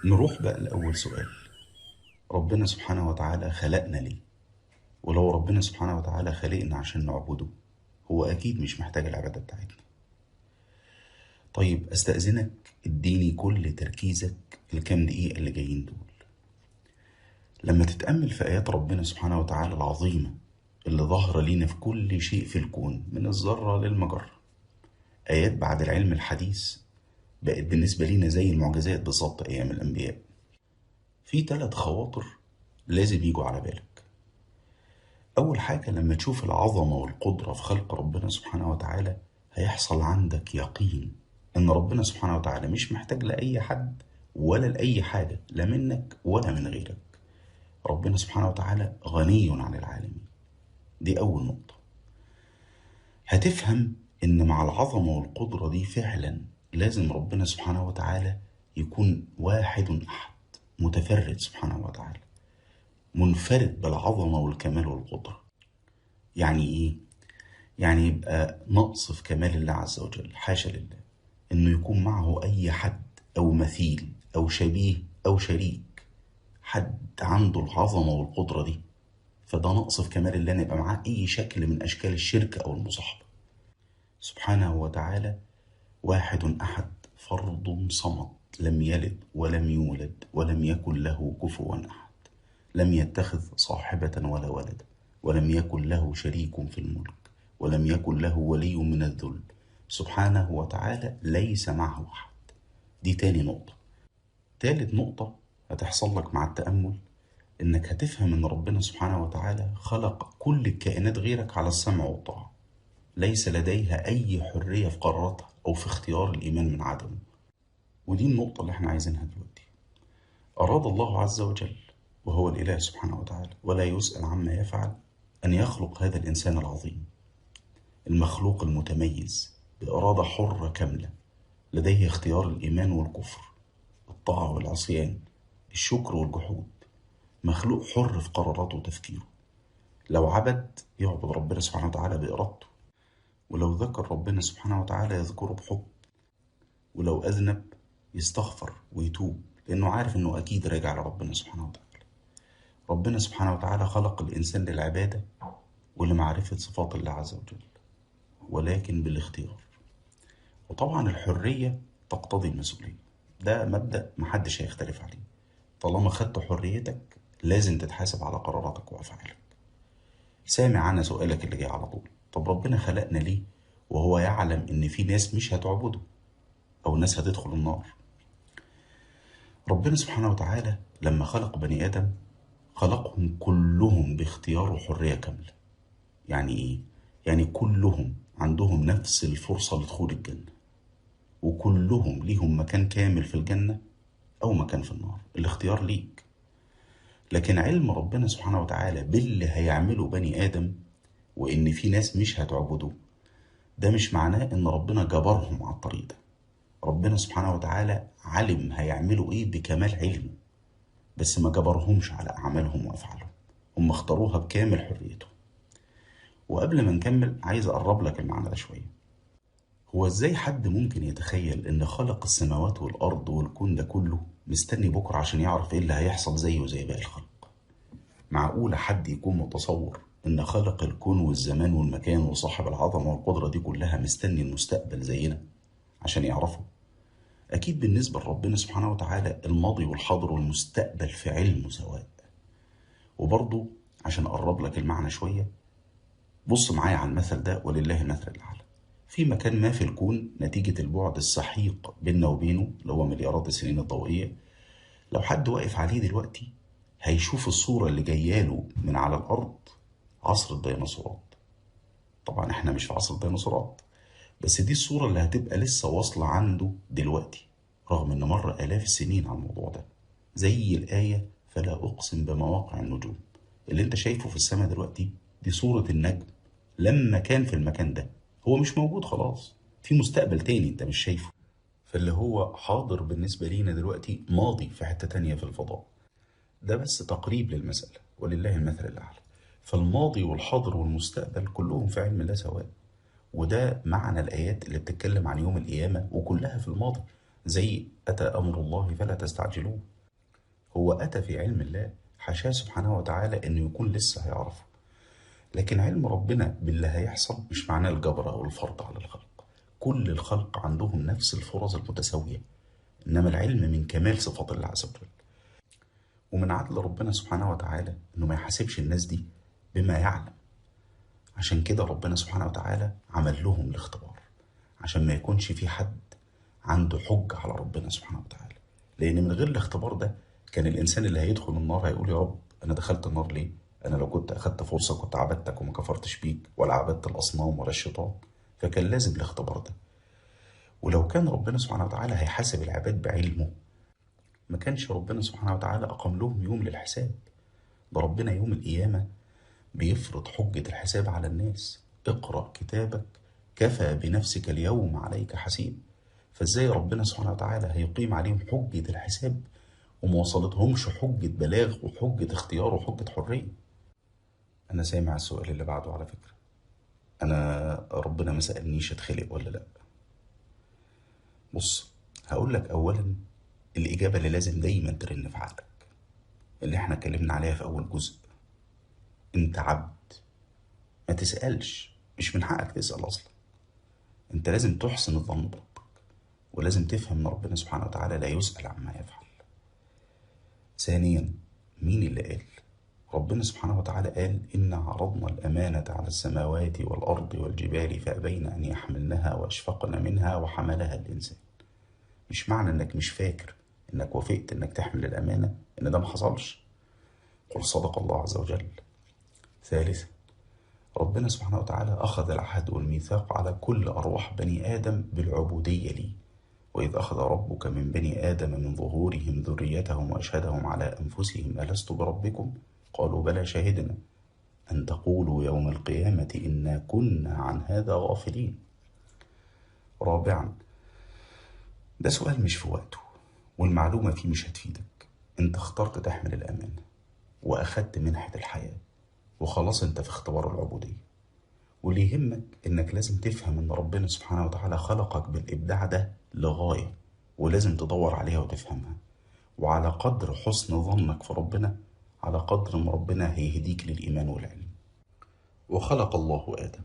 نروح بقى لأول سؤال. ربنا سبحانه وتعالى خلقنا ليه؟ ولو ربنا سبحانه وتعالى خلقنا عشان نعبده، هو أكيد مش محتاج العبادة بتاعتنا. طيب أستأذنك، اديني كل تركيزك الكام دقيقة اللي جايين دول. لما تتأمل في آيات ربنا سبحانه وتعالى العظيمة اللي ظاهرة لينا في كل شيء في الكون من الذرة للمجرة، آيات بعد العلم الحديث بقت بالنسبة لينا زي المعجزات بالظبط أيام الأنبياء. في 3 خواطر لازم يجوا على بالك. أول حاجة، لما تشوف العظمة والقدرة في خلق ربنا سبحانه وتعالى هيحصل عندك يقين إن ربنا سبحانه وتعالى مش محتاج لأي حد ولا لأي حاجة، لا منك ولا من غيرك. ربنا سبحانه وتعالى غني عن العالمين. دي أول نقطة. هتفهم إن مع العظمة والقدرة دي فعلا لازم ربنا سبحانه وتعالى يكون واحد أحد، متفرد سبحانه وتعالى، منفرد بالعظمة والكمال والقدرة. يعني إيه؟ يعني يبقى نقص في كمال الله عز وجل، حاشا لله إنه يكون معه أي حد أو مثيل أو شبيه أو شريك، حد عنده العظمة والقدرة دي، فده نقص في كمال الله إن يبقى معاه أي شكل من أشكال الشرك أو المصاحبة. سبحانه وتعالى واحد أحد، فرد صمد، لم يلد ولم يولد ولم يكن له كفوا أحد، لم يتخذ صاحبة ولا ولد، ولم يكن له شريك في الملك، ولم يكن له ولي من الذل. سبحانه وتعالى ليس معه أحد. دي تاني نقطة. تالت نقطة هتحصل لك مع التأمل، إنك هتفهم إن ربنا سبحانه وتعالى خلق كل الكائنات غيرك على السمع والطاعة، ليس لديها أي حرية في قراراتها أو في اختيار الإيمان من عدمه. ودي النقطة اللي احنا عايزينها دلوقتي. أراد الله عز وجل، وهو الإله سبحانه وتعالى ولا يسأل عما يفعل، أن يخلق هذا الإنسان العظيم المخلوق المتميز بإرادة حرة كاملة، لديه اختيار الإيمان والكفر، الطاعة والعصيان، الشكر والجحود. مخلوق حر في قراراته وتفكيره. لو عبد يعبد ربنا سبحانه وتعالى بإرادته، ولو ذكر ربنا سبحانه وتعالى يذكره بحب، ولو أذنب يستغفر ويتوب لأنه عارف أنه أكيد راجع لربنا سبحانه وتعالى. ربنا سبحانه وتعالى خلق الإنسان للعبادة ولمعرفة صفات الله عز وجل، ولكن بالاختيار. وطبعا الحرية تقتضي المسؤولية، ده مبدأ محدش هيختلف عليه. طالما خدت حريتك لازم تتحاسب على قراراتك وأفعالك. سامع أنا سؤالك اللي جاي على طول، طب ربنا خلقنا ليه وهو يعلم إن في ناس مش هتعبده أو ناس هتدخل النار؟ ربنا سبحانه وتعالى لما خلق بني آدم خلقهم كلهم باختيار وحرية كاملة. يعني إيه؟ يعني كلهم عندهم نفس الفرصة لدخول الجنة، وكلهم ليهم مكان كامل في الجنة أو مكان في النار، الاختيار ليك. لكن علم ربنا سبحانه وتعالى باللي هيعمله بني آدم وإن في ناس مش هتعبده، ده مش معناه إن ربنا جبرهم على الطريق ده. ربنا سبحانه وتعالى علم هيعملوا إيه بكمال علمه، بس ما جبرهمش على أعمالهم وأفعالهم، هم اختاروها بكامل حريتهم. وقبل ما نكمل عايز أقرب لك المعنى ده شوية. هو إزاي حد ممكن يتخيل إن خلق السماوات والأرض والكون ده كله مستني بكرة عشان يعرف إيه اللي هيحصل زيه زي باقي الخلق؟ معقولة حد يكون متصور إن خلق الكون والزمان والمكان وصاحب العظمة والقدرة دي كلها مستني المستقبل زينا عشان يعرفه؟ أكيد بالنسبة لربنا سبحانه وتعالى الماضي والحاضر والمستقبل في علمه سواء. وبرضه عشان أقرب لك المعنى شوية، بص معايا على المثل ده ولله المثل الأعلى. في مكان ما في الكون نتيجة البعد السحيق بيننا وبينه اللي هو مليارات السنين الضوئية، لو حد واقف عليه دلوقتي هيشوف الصورة اللي جاياله من على الأرض عصر الديناصورات. طبعا احنا مش في عصر الديناصورات، بس دي الصورة اللي هتبقى لسه واصلة عنده دلوقتي رغم ان مر آلاف السنين على الموضوع ده. زي الآية فلا أقسم بمواقع النجوم، اللي انت شايفه في السماء دلوقتي دي صورة النجم لما كان في المكان ده. هو مش موجود خلاص، في مستقبل تاني انت مش شايفه، فاللي هو حاضر بالنسبة لينا دلوقتي ماضي في حتة تانية في الفضاء. ده بس تقريب للمسألة ولله المثل الأعلى. فالماضي والحاضر والمستقبل كلهم في علم الله سواء. وده معنى الآيات اللي بتتكلم عن يوم القيامة وكلها في الماضي، زي أتى أمر الله فلا تستعجلوه، هو أتى في علم الله، حاشاه سبحانه وتعالى إنه يكون لسه هيعرفه. لكن علم ربنا باللي هيحصل مش معناه الجبر أو الفرض على الخلق. كل الخلق عندهم نفس الفرص المتساوية، إنما العلم من كمال صفات الله عز وجل. ومن عدل ربنا سبحانه وتعالى إنه ما يحاسبش الناس دي بما يعلم. عشان كده ربنا سبحانه وتعالى عمل لهم الاختبار، عشان ما يكونش في حد عنده حجة على ربنا سبحانه وتعالى. لأن من غير الاختبار ده كان الإنسان اللي هيدخل النار هيقول: يا رب أنا دخلت النار ليه؟ أنا لو كنت أخدت فرصة كنت عبدتك وما كفرتش بيك، ولا عبدت الأصنام ولا الشيطان. فكان لازم الاختبار ده. ولو كان ربنا سبحانه وتعالى هيحاسب العباد بعلمه، ما كانش ربنا سبحانه وتعالى أقام لهم يوم للحساب. ده ربنا يوم القيامة بيفرض حجة الحساب على الناس: اقرأ كتابك كفى بنفسك اليوم عليك حسيب. فازاي ربنا سبحانه وتعالى هيقيم عليهم حجة الحساب وما وصلتهمش حجة بلاغ وحجة اختيار وحجة حرية؟ أنا سامع السؤال اللي بعده على فكرة. أنا ربنا ما سألنيش أتخلق ولا لأ. بص، هقول لك أولا الإجابة اللي لازم دايما ترن في عقلك، اللي احنا اتكلمنا عليها في أول جزء. أنت عبد، ما تسألش. مش من حقك تسأل أصلا. أنت لازم تحسن الظن بربك، ولازم تفهم ان ربنا سبحانه وتعالى لا يسأل عما يفعل. ثانيا، مين اللي قال؟ ربنا سبحانه وتعالى قال: إنا عرضنا الأمانة على السماوات والأرض والجبال فأبين أن يحملنها وأشفقن منها وحملها الإنسان. مش معنى إنك مش فاكر إنك وافقت إنك تحمل الأمانة إن ده ما حصلش. قل صدق الله عز وجل. ثالثا، ربنا سبحانه وتعالى أخذ العهد والميثاق على كل أرواح بني آدم بالعبودية ليه. وإذ أخذ ربك من بني آدم من ظهورهم ذريتهم وأشهدهم على أنفسهم ألست بربكم قالوا بلى شهدنا أن تقولوا يوم القيامة إنا كنا عن هذا غافلين. رابعا، ده سؤال مش في وقته، والمعلومة فيه مش هتفيدك. انت اخترت تحمل الأمانة وأخدت منحة الحياة، وخلاص انت في اختبار العبودية. واللي يهمك انك لازم تفهم ان ربنا سبحانه وتعالى خلقك بالإبداع ده لغاية، ولازم تدور عليها وتفهمها. وعلى قدر حسن ظنك في ربنا، على قدر ما ربنا هيهديك للإيمان والعلم. وخلق الله آدم